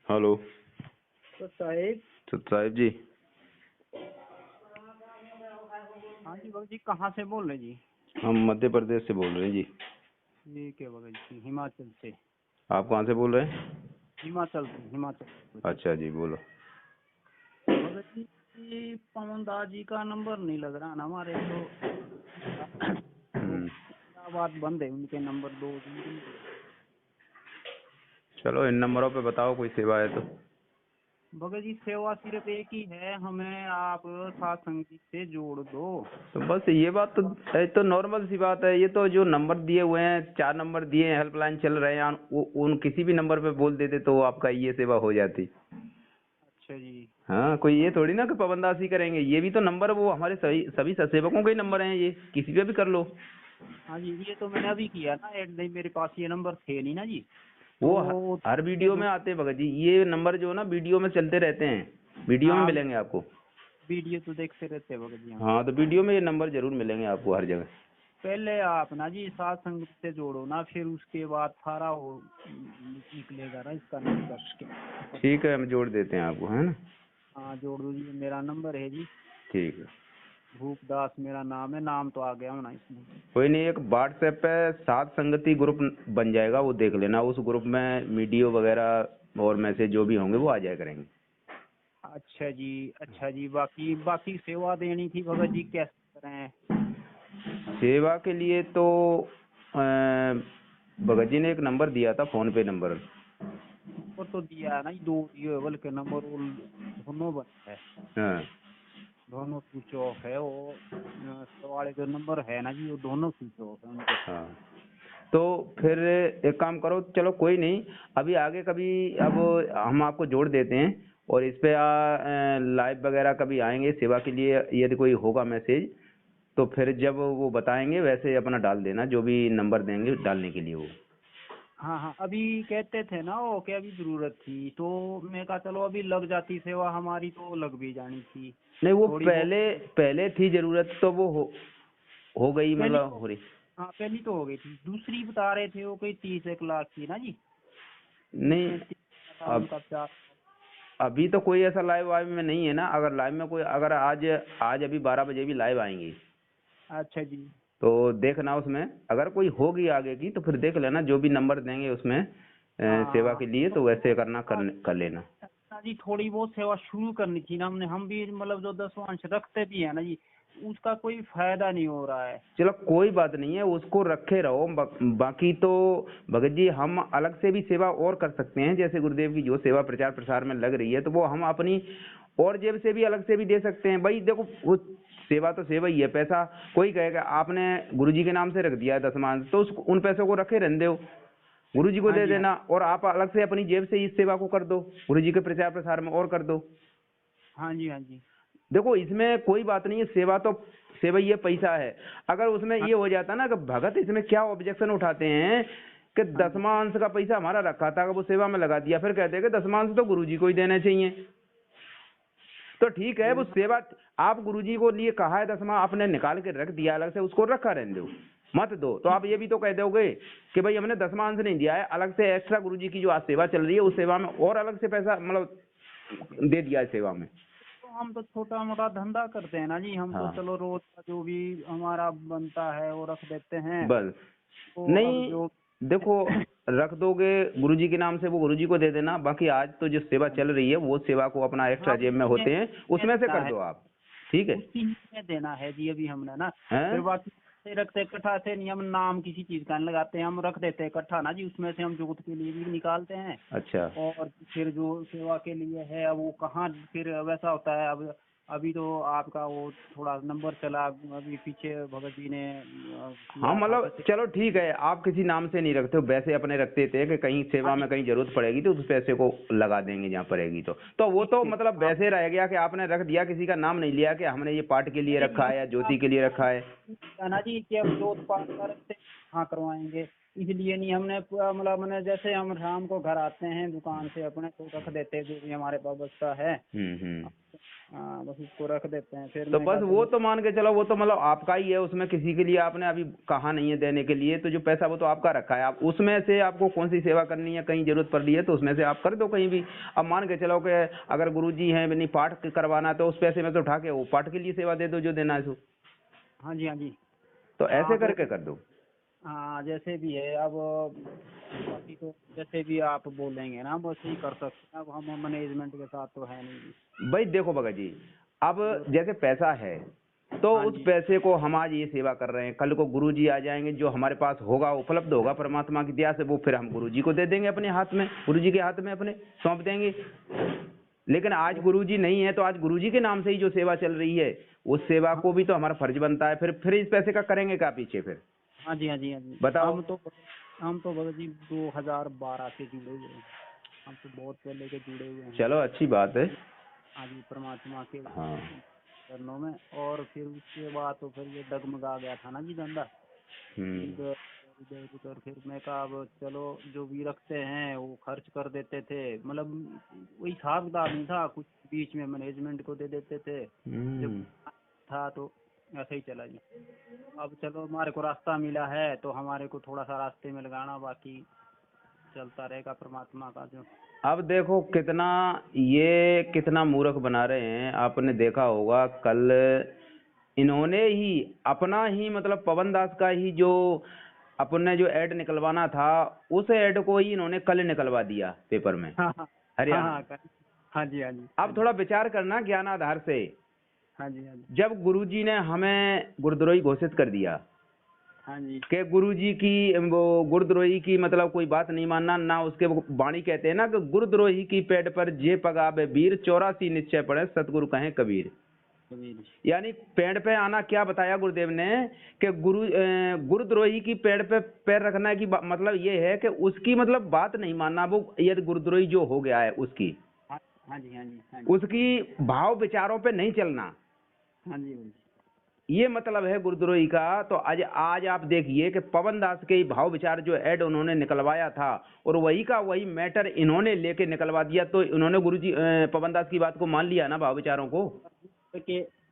Hello. तो साहेब। साहिब जी। हाँ जी भगत जी, कहाँ से बोल रहे जी? हम मध्य प्रदेश से बोल रहे हैं जी। ठीक है भगत जी, हिमाचल से। आप कहाँ से बोल रहे हैं? हिमाचल से, हिमाचल से। अच्छा जी, बोलो। भगत जी, ये पवन दास जी का नंबर नहीं लग रहा ना हमारे तो। हम्म, क्या बात बंद है उनके नंबर 2 दिन दिन के। चलो इन नंबरों पे बताओ, कोई सेवा है तो। भगत जी सेवा सिर्फ एक ही है, हमें आप साथ संगीत से जोड़ दो। तो बस ये बात तो है, तो नॉर्मल सी बात है। ये तो जो नंबर दिए हुए हैं, 4 नंबर दिए हैं, हेल्पलाइन चल रहे हैं, उन किसी भी नंबर पे बोल देते तो आपका ये सेवा हो जाती। अच्छा जी। हाँ, कोई ये थोड़ी ना कि पाबंदासी करेंगे। ये भी तो नंबर वो हमारे सभी सभी सेवकों के ही नंबर हैं, ये किसी पे भी कर लो। हाँ जी, ये तो मैंने अभी किया ना ऐड, नहीं मेरे पास ये नंबर थे नहीं ना जी। वो तो हर वीडियो में आते हैं भगत जी, ये नंबर जो है ना वीडियो में चलते रहते हैं, वीडियो में हाँ, मिलेंगे आपको। वीडियो तो देखते रहते हैं भगत जी हम। हाँ, तो वीडियो में ये नंबर जरूर मिलेंगे आपको हर जगह। पहले आप ना जी सात संगत से जोड़ो ना, फिर उसके बाद सारा वो निकलेगा ना इसका निष्कर्ष के। ठीक है, हम जोड़ देते हैं आपको, है ना। हाँ जोड़ दो जी, मेरा नंबर है जी। ठीक है, भूपदास मेरा नाम है, नाम तो आ गया होना इसमें। कोई नहीं। एक व्हाट्सएप पे सात संगति ग्रुप बन जाएगा, वो देख लेना। उस ग्रुप में वीडियो वगैरह और मैसेज जो भी होंगे वो आ जाया करेंगे। अच्छा जी, अच्छा जी। बाकी बाकी सेवा देनी थी भगत जी, कैसे करें? सेवा के लिए तो भगत जी ने एक नंबर दिया था, फोन पे नंबर। नंबर तो दिया है ना जी, 2 दिए है, बल्कि नंबर वो दोनों बंद है। हाँ। दोनों स्विच ऑफ है वो। सेवा वाले जो नंबर है ना जी, वो दोनों स्विच ऑफ है उनके। हाँ, तो फिर एक काम करो, चलो कोई नहीं। अभी आगे कभी अब हम आपको जोड़ देते हैं, और इस पे लाइव वगैरह कभी आएंगे सेवा के लिए, यदि कोई होगा मैसेज तो फिर जब वो बताएंगे वैसे अपना डाल देना, जो भी नंबर देंगे डालने के लिए वो। हाँ हाँ, अभी कहते थे ना वो कि अभी जरूरत थी, तो मैं कहा चलो अभी लग जाती सेवा हमारी तो लग भी जानी थी। नहीं, वो थोड़ी बहुत पहले पहले थी जरूरत, तो वो हो गई, पहली मतलब तो। हो रही। हाँ पहली तो हो गई थी, दूसरी बता रहे थे वो कोई 30 1 लाख की ना जी। नहीं, उसमें 30 था अब उनका 4। अभी तो कोई ऐसा लाइव वाइव में नहीं है ना। अगर लाइव में कोई, अगर आज आज अभी 12 बजे भी लाइव आएंगी अच्छा जी। तो देखना। उसमें अगर कोई होगी आगे की तो फिर देख लेना, जो भी नंबर देंगे उसमें सेवा हाँ के लिए, तो तो वैसे करना, हाँ कर लेना। ना जी, थोड़ी बहुत सेवा शुरू करनी थी ना हमने, हम भी मतलब जो 10वां अंश रखते भी है ना जी, उसका कोई फायदा नहीं हो रहा है। चलो कोई बात नहीं है, उसको रखे रहो। बाकी तो भगत जी हम अलग से भी सेवा और कर सकते हैं। जैसे गुरुदेव की जो सेवा प्रचार प्रसार में लग रही है, तो वो हम अपनी और जेब से भी अलग से भी दे सकते हैं। भाई देखो, वो सेवा तो सेवा ही है। पैसा कोई कहेगा आपने गुरुजी के नाम से रख दिया है दसमांश, तो उन पैसों को रखे रहने दो, गुरुजी को हाँ दे जी, हाँ देना, और आप अलग से अपनी जेब से इस सेवा को कर दो, गुरुजी के प्रचार प्रसार में और कर दो। हाँ जी, हाँ जी, देखो इसमें कोई बात नहीं है, सेवा तो सेवा ही है, पैसा है। अगर उसमें हाँ ये हो जाता ना कि भगत इसमें क्या ऑब्जेक्शन उठाते हैं कि हाँ जी, दसवां अंश का पैसा हमारा रखा था, वो सेवा में लगा दिया, फिर कहते हैं कि दसवां अंश तो गुरुजी को ही देना चाहिए। तो ठीक है, वो सेवा आप गुरुजी को लिए कहा है, दसवां आपने निकाल के रख दिया अलग से, उसको रखा रहने दो, मत दो। तो आप ये भी तो कह दोगे कि भाई हमने दसवां अंश नहीं दिया है, अलग से एक्स्ट्रा गुरुजी की जो आज सेवा चल रही है उस सेवा में और अलग से पैसा मतलब दे दिया है सेवा में। तो हम तो छोटा मोटा धंधा करते हैं ना जी, हम तो हाँ, चलो रोज का जो भी हमारा बनता है वो रख देते हैं। बस। तो अब नहीं, जो देखो, रख दोगे गुरुजी के नाम से, वो गुरुजी को दे देना। बाकी आज तो जो सेवा चल रही है वो सेवा को अपना एक्स्ट्रा हाँ जेब में उसी में होते हैं, उसमें से देना कर है, दो आप। ठीक है। उसी में देना है जी अभी हमने ना। फिर हैं? बाकी से रखते इकट्ठा से नहीं, हम नाम किसी चीज का नहीं लगाते हैं, हम रख देते हैं इकट्ठा ना जी, उसमें से हम जोत के लिए भी निकालते हैं। अच्छा। और फिर जो सेवा के लिए है वो कहाँ फिर वैसा होता है। अब अभी तो आपका वो थोड़ा नंबर चला, अभी पीछे भगत जी ने हाँ, किया था मतलब कि चलो ठीक है, आप किसी नाम से नहीं रखते हो, वैसे अपने रखते थे कि कहीं हाँ सेवा जी, में कहीं जरूरत पड़ेगी तो उस पैसे को लगा देंगे जहाँ पड़ेगी। तो वो तो ठीक मतलब आप वैसे रह गया कि आपने रख दिया, किसी का नाम नहीं लिया कि हमने ये पाठ के लिए नहीं रखा है या ज्योति के लिए रखा है। ना जी, कि अब जोत पाठ का रखते कहाँ करवाएंगे। इसलिए नहीं हमने पूरा मतलब मैंने जैसे हम शाम को घर आते हैं दुकान से अपने तो रख देते हैं जो भी हमारे पास बचता है। हम्म। हाँ बस उसको रख देते हैं फिर तो मैं बस कहा वो चलो। तो मान के चलो, वो तो मतलब आपका ही है, उसमें किसी के लिए आपने अभी कहा नहीं है देने के लिए, तो जो पैसा वो तो आपका रखा है, आप उसमें से आपको कौन सी सेवा करनी है, कहीं जरूरत पड़ रही है तो उसमें से आप कर दो कहीं भी। अब मान के चलो कि अगर गुरुजी हैं नहीं पाठ करवाना तो उस पैसे में से उठा के वो पाठ के लिए सेवा दे दो जो देना है सो। हाँ जी हाँ जी। तो ऐसे हाँ तो करके कर दो। हाँ जैसे भी है अब बाकी तो जैसे भी आप बोलेंगे ना वैसे ही कर सकते हैं। अब हम मैनेजमेंट के साथ तो है नहीं जी। भाई देखो भगत जी, अब जो जैसे पैसा है तो हाँ उस जी पैसे को हम आज ये सेवा कर रहे हैं, कल को गुरुजी आ जाएंगे, जो हमारे पास होगा उपलब्ध होगा परमात्मा की दया से वो फिर हम गुरुजी को दे देंगे, अपने हाथ में, गुरुजी के हाथ में अपने सौंप देंगे। लेकिन आज गुरुजी नहीं है तो आज गुरुजी के नाम से ही जो सेवा चल रही है उस सेवा हाँ को भी तो हमारा फर्ज बनता है। फिर इस पैसे का करेंगे क्या पीछे फिर? हाँ जी हाँ जी हाँ जी। बताओ। हम तो भगत जी 2012 से जुड़े हुए हैं। हम तो बहुत पहले के जुड़े हुए हैं। चलो अच्छी बात है। हाँ जी परमात्मा के हाँ। चरणों में। और फिर उसके बाद तो फिर ये डगमगा गया था ना जी धंधा हम्म। इधर इधर उधर। फिर मैं कहा अब चलो जो भी रखते हैं वो खर्च कर देते थे मतलब वही हिसाब किताब नहीं था कुछ बीच में मैनेजमेंट को दे देते थे जब था तो ऐसे ही चला जी। अब चलो हमारे को रास्ता मिला है तो हमारे को थोड़ा सा रास्ते में लगाना बाकी चलता रहेगा परमात्मा का जो। अब देखो कितना मूर्ख बना रहे हैं, आपने देखा होगा कल इन्होंने ही अपना ही मतलब पवन दास का ही जो अपने जो ऐड निकलवाना था उस ऐड को ही इन्होंने कल निकलवा दिया पेपर में, हाँ हाँ हाँ हरियाणा। हाँ हाँ जी हाँ जी हाँ अब जी थोड़ा विचार करना ज्ञान आधार से। हाँ जी हाँ जी जब गुरुजी ने हमें गुरुद्रोही घोषित कर दिया हाँ जी कि गुरुजी की वो गुरुद्रोही की मतलब कोई बात नहीं मानना ना, उसके वो वाणी कहते हैं ना कि गुरुद्रोही की पेट पर जे पगावे वीर 84 निश्चय पड़े सतगुरु कहें कबीर। कबीर यानी पेड़ पे आना क्या बताया गुरुदेव ने कि गुरुद्रोही की पेड़ पे पैर रखना की मतलब ये है कि उसकी मतलब बात नहीं मानना, वो यदि गुरुद्रोही जो हो गया है उसकी हाँ हाँ जी हाँ जी हाँ जी उसकी भाव विचारों पे नहीं चलना, हाँ जी हाँ जी ये मतलब है गुरुद्रोही का। तो आज आप देखिए कि पवन दास के ही भाव विचार जो ऐड उन्होंने निकलवाया था और वही का वही मैटर इन्होंने लेके निकलवा दिया, तो इन्होंने गुरुजी पवन दास की बात को मान लिया ना, भाव विचारों को।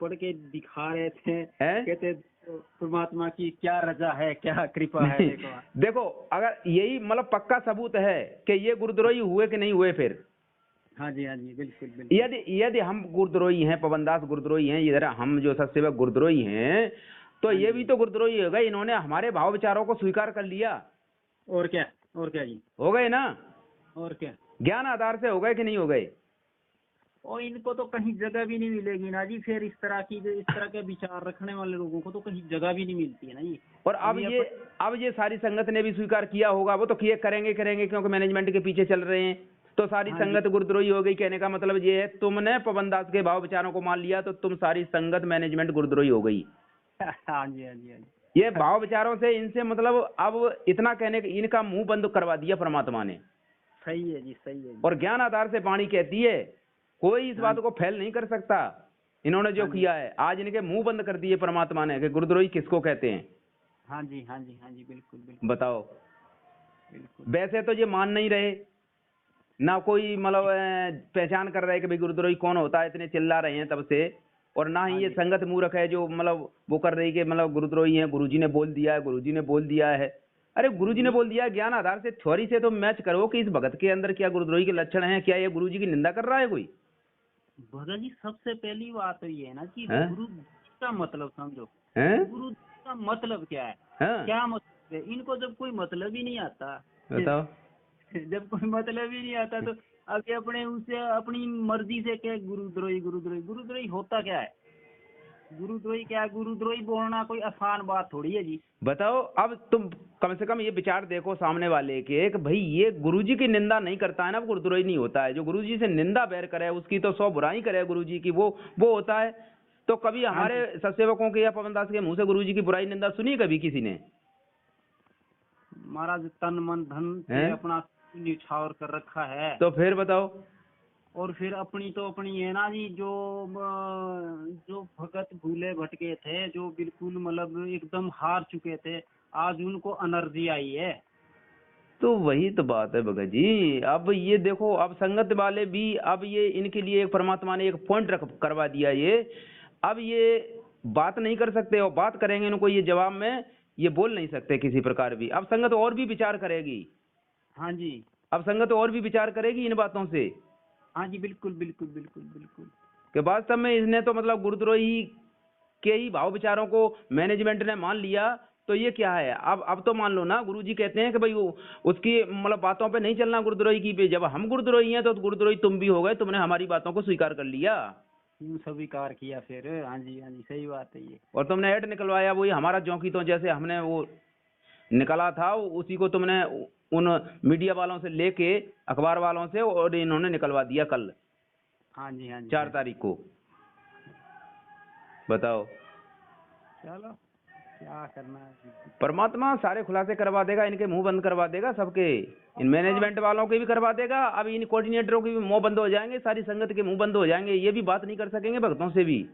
पढ़ के दिखा रहे थे है कहते परमात्मा की क्या रजा है क्या कृपा है नहीं, देखो। देखो अगर यही मतलब पक्का सबूत है कि ये गुरुद्रोही हुए कि नहीं हुए, फिर हाँ जी बिल्कुल बिल्कुल। यदि यदि हम गुरुद्रोही हैं, पवन दास गुरुद्रोही हैं, इधर हम जो सत्सेवक गुरुद्रोही हैं, तो हाँ ये जी भी तो गुरुद्रोही हो गए, इन्होंने हमारे भाव विचारों को स्वीकार कर लिया। और क्या जी हो गए ना? और क्या। ज्ञान आधार से हो गए कि नहीं हो गए? और इनको तो कहीं जगह भी नहीं मिलेगी ना जी फिर इस तरह के विचार रखने वाले लोगों को तो कहीं जगह भी नहीं मिलती है ना जी। और अब ये सारी संगत ने भी स्वीकार किया होगा, वो तो किए करेंगे क्योंकि मैनेजमेंट के पीछे चल रहे हैं, तो सारी हाँ जी संगत गुरुद्रोही हो गई। कहने का मतलब ये है तुमने पवन दास के भाव विचारों को मान लिया तो तुम सारी संगत मैनेजमेंट गुरुद्रोही हो गई। हाँ जी हाँ जी हाँ जी। ये भाव विचारों से इनसे मतलब अब इतना कहने का इनका मुंह बंद करवा दिया परमात्मा ने। सही है जी सही है जी। और ज्ञान आधार से वाणी कहती है कोई इस हाँ बात को फैल नहीं कर सकता। इन्होंने जो हाँ जी किया है आज इनके मुंह बंद कर दिए परमात्मा ने कि गुरुद्रोही किसको कहते हैं। हाँ जी हाँ जी हाँ जी बिल्कुल बिल्कुल बताओ। बिल्कुल। वैसे तो ये मान नहीं रहे ना, कोई मतलब पहचान कर रहा है कि भाई गुरुद्रोही कौन होता है, इतने चिल्ला रहे हैं तब से। और ना ही हाँ ये जी संगत मूर्ख है जो मतलब वो कर रही कि मतलब गुरुद्रोही है, गुरुजी ने बोल दिया है, गुरुजी ने बोल दिया है। अरे गुरुजी ने गुरु बोल दिया है, ज्ञान आधार से थ्योरी से तो मैच करो कि इस भगत के अंदर क्या गुरुद्रोही के लक्षण हैं, क्या ये गुरुजी की निंदा कर रहा है कोई? भगत जी सबसे पहली बात तो ये है ना कि हैं? गुरु का मतलब समझो। हैं? गुरु का मतलब क्या है हाँ क्या मतलब है इनको जब कोई मतलब ही नहीं आता बताओ। जब कोई मतलब ही नहीं आता तो आगे अपने उसे अपनी मर्जी से क्या गुरुद्रोही गुरुद्रोही गुरुद्रोही होता क्या है। गुरुद्रोही क्या है गुरुद्रोही बोलना कोई आसान बात थोड़ी है जी। बताओ अब तुम कम से कम ये विचार देखो सामने वाले के कि भाई ये गुरुजी की निंदा नहीं करता है ना, वो गुरुद्रोही नहीं होता है। जो गुरुजी से निंदा बैर करे उसकी तो 100 बुराई करे गुरुजी की, वो होता है। तो कभी हाँ हमारे जी सत्सेवकों के या पवन दास के मुंह से गुरुजी की बुराई निंदा सुनी कभी किसी ने? महाराज तन मन धन से हैं? अपना निछावर कर रखा है। तो फिर बताओ। और फिर अपनी है ना जी जो भगत भूले भटके थे जो बिल्कुल मतलब एकदम हार चुके थे आज उनको एनर्जी आई है। तो वही तो बात है भगत जी। अब ये देखो, अब संगत वाले भी, अब ये इनके लिए एक परमात्मा ने एक पॉइंट रख करवा दिया ये। अब ये बात नहीं कर सकते, और बात करेंगे इनको ये जवाब में ये बोल नहीं सकते किसी प्रकार भी। अब संगत और भी विचार करेगी। हाँ जी। अब संगत और भी विचार करेगी इन बातों से हाँ जी, बिल्कुल बिल्कुल बिल्कुल बिल्कुल। कि वास्तव में इसने तो मतलब गुरुद्रोही के ही भाव विचारों को मैनेजमेंट ने मान लिया। तो ये क्या है, अब तो मान लो ना, गुरुजी कहते हैं कि भाई वो उसकी मतलब बातों पे नहीं चलना गुरुद्रोही की पे। जब हम गुरुद्रोही हैं तो गुरुद्रोही तुम भी हो गए, तुमने हमारी बातों को स्वीकार कर लिया यूं स्वीकार किया फिर। हाँ जी हाँ जी, सही बात है ये। और तुमने ऐड निकलवाया वही हमारा जौकी, तो जैसे हमने वो निकला था उसी को तुमने उन मीडिया वालों से लेके अखबार वालों से, और इन्होंने निकलवा दिया कल हाँ जी हाँ जी। 4 तारीख को। बताओ, चलो क्या करना है। परमात्मा सारे खुलासे करवा देगा, इनके मुंह बंद करवा देगा सबके, इन मैनेजमेंट वालों के भी करवा देगा। अब इन कोऑर्डिनेटरों के भी मुंह बंद हो जाएंगे, सारी संगत के मुंह बंद हो जाएंगे, ये भी बात नहीं कर सकेंगे भक्तों से भी।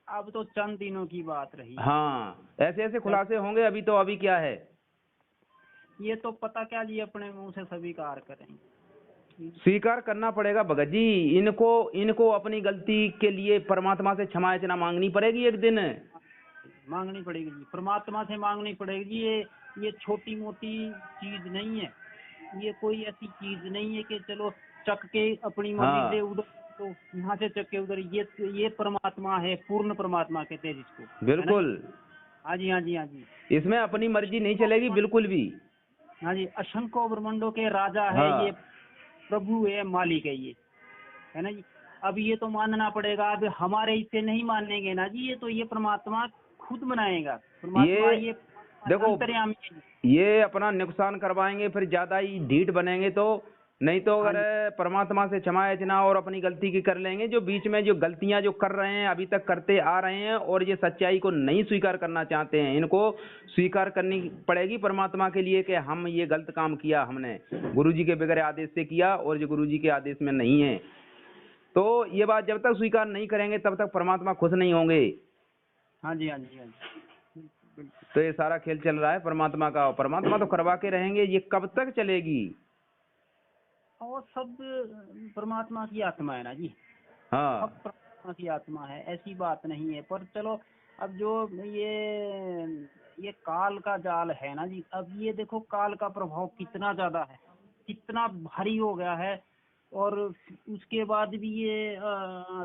अब तो चंद दिनों की बात रही। हाँ, ऐसे ऐसे खुलासे होंगे अभी। तो अभी क्या है, ये तो पता क्या जी, अपने मुंह से स्वीकार करेंगे। स्वीकार करना पड़ेगा भगत जी। इनको अपनी गलती के लिए परमात्मा से क्षमा याचना मांगनी पड़ेगी एक दिन। मांगनी पड़ेगी जी, परमात्मा से मांगनी पड़ेगी जी। ये छोटी मोटी चीज नहीं है, ये कोई ऐसी चीज नहीं है कि चलो चक के अपनी मर्जी से उधर, तो यहाँ से चक के उधर। ये परमात्मा है, पूर्ण परमात्मा कहते हैं जिसको। बिल्कुल। हाँ जी हाँ जी हाँ जी। इसमें अपनी मर्जी नहीं चलेगी बिल्कुल भी। हाँ जी, असंख्य ब्रह्मांडों के राजा है ये, प्रभु है, मालिक है ये, है ना जी। अब ये तो मानना पड़ेगा। अब हमारे इससे नहीं मानेंगे ना जी, ये तो ये परमात्मा खुद बनाएगा। परमात्मा ये देखो, अंतर्यामी है। ये अपना नुकसान करवाएंगे, फिर ज्यादा ही ढीठ बनेंगे। तो नहीं तो अगर परमात्मा से क्षमा याचना और अपनी गलती की कर लेंगे, जो बीच में जो गलतियां जो कर रहे हैं अभी तक करते आ रहे हैं, और ये सच्चाई को नहीं स्वीकार करना चाहते हैं, इनको स्वीकार करनी पड़ेगी परमात्मा के लिए कि हम ये गलत काम किया, हमने गुरुजी के बगैर आदेश से किया और जो गुरुजी के आदेश में नहीं है। तो ये बात जब तक स्वीकार नहीं करेंगे तब तक परमात्मा खुश नहीं होंगे। हाँ जी हाँ जी हाँ जी। तो ये सारा खेल चल रहा है परमात्मा का। परमात्मा तो करवा के रहेंगे, ये कब तक चलेगी। और सब परमात्मा की आत्मा है ना जी। हाँ, सब परमात्मा की आत्मा है, ऐसी बात नहीं है। पर चलो, अब जो ये काल का जाल है ना जी, अब ये देखो काल का प्रभाव कितना ज्यादा है, कितना भारी हो गया है। और उसके बाद भी ये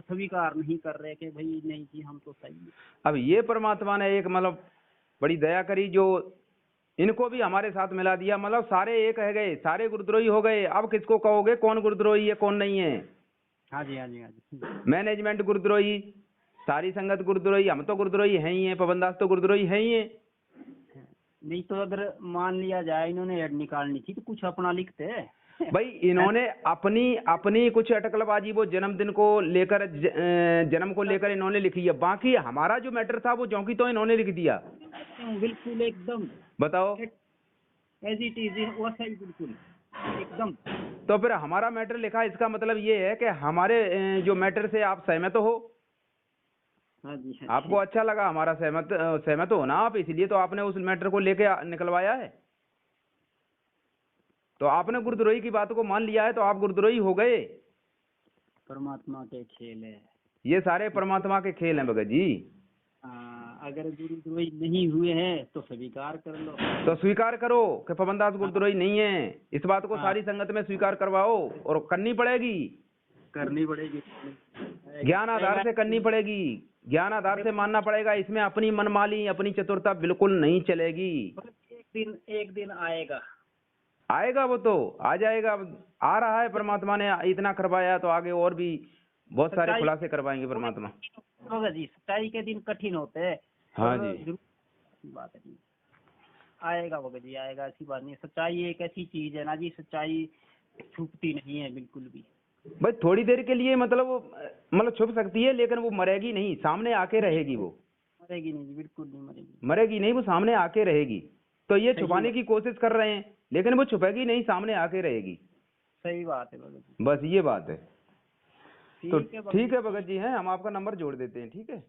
स्वीकार नहीं कर रहे कि भाई नहीं जी हम तो सही है। अब ये परमात्मा ने एक मतलब बड़ी दया करी, जो इनको भी हमारे साथ मिला दिया। मतलब सारे एक है गए, सारे गुरुद्रोही हो गए। अब किसको कहोगे कौन गुरुद्रोही है कौन नहीं है। हाँ जी हाँ जी हाँ जी। मैनेजमेंट गुरुद्रोही, सारी संगत गुरुद्रोही, हम तो गुरुद्रोही हैं ही हैं, पवनदास तो गुरुद्रोही हैं ही हैं। नहीं तो अगर मान लिया जाए इन्होंने ऐड निकालनी थी तो कुछ अपना लिखते। भाई इन्होंने अपनी कुछ अटकलबाजी वो जन्मदिन को लेकर, जन्म को लेकर इन्होंने लिखी है। बाकी हमारा जो मैटर था वो जौकी तो इन्होंने लिख दिया। बिल्कुल एकदम, बताओ, एज इट इज, वैसा ही बिल्कुल एकदम। तो फिर हमारा मैटर लिखा, इसका मतलब ये है कि हमारे जो मैटर से आप सहमत हो। हाँ जी हाँ। आपको अच्छा लगा हमारा सहमत हो ना आप, इसलिए तो आपने उस मैटर को लेके निकलवाया है। तो आपने गुरुद्रोही की बात को मान लिया है, तो आप गुरुद्रोही हो गए। परमात्मा के खेल है ये सारे परमात्मा के खेल हैं भगत जी। अगर गुरुद्रोही नहीं हुए हैं तो स्वीकार कर लो। तो स्वीकार करो कि पवनदास गुरुद्रोही नहीं है। इस बात को सारी संगत में स्वीकार करवाओ, और करनी पड़ेगी, ज्ञान आधार से करनी पड़ेगी, ज्ञान आधार से मानना पड़ेगा। इसमें अपनी मनमानी, अपनी चतुरता बिल्कुल नहीं चलेगी। एक दिन आएगा, वो तो आ जाएगा। आ रहा है, परमात्मा ने इतना करवाया तो आगे और भी बहुत सारे खुलासे करवाएंगे परमात्मा। होगा जी, सच्चाई के दिन कठिन होते हैं। हाँ जी, बात है जी, आएगा होगा जी, आएगा, ऐसी बात नहीं। सच्चाई एक ऐसी चीज है ना जी, सच्चाई छुपती नहीं है बिल्कुल भी। भाई थोड़ी देर के लिए मतलब छुप सकती है, लेकिन वो मरेगी नहीं, सामने आके रहेगी। वो मरेगी नहीं जी, बिल्कुल नहीं मरेगी। मरेगी नहीं, वो सामने आके रहेगी। तो ये छुपाने की कोशिश कर रहे हैं, लेकिन वो छुपेगी नहीं, सामने आके रहेगी। सही बात है भगत जी, बस ये बात है। तो ठीक है भगत जी हैं, हम आपका नंबर जोड़ देते हैं, ठीक है।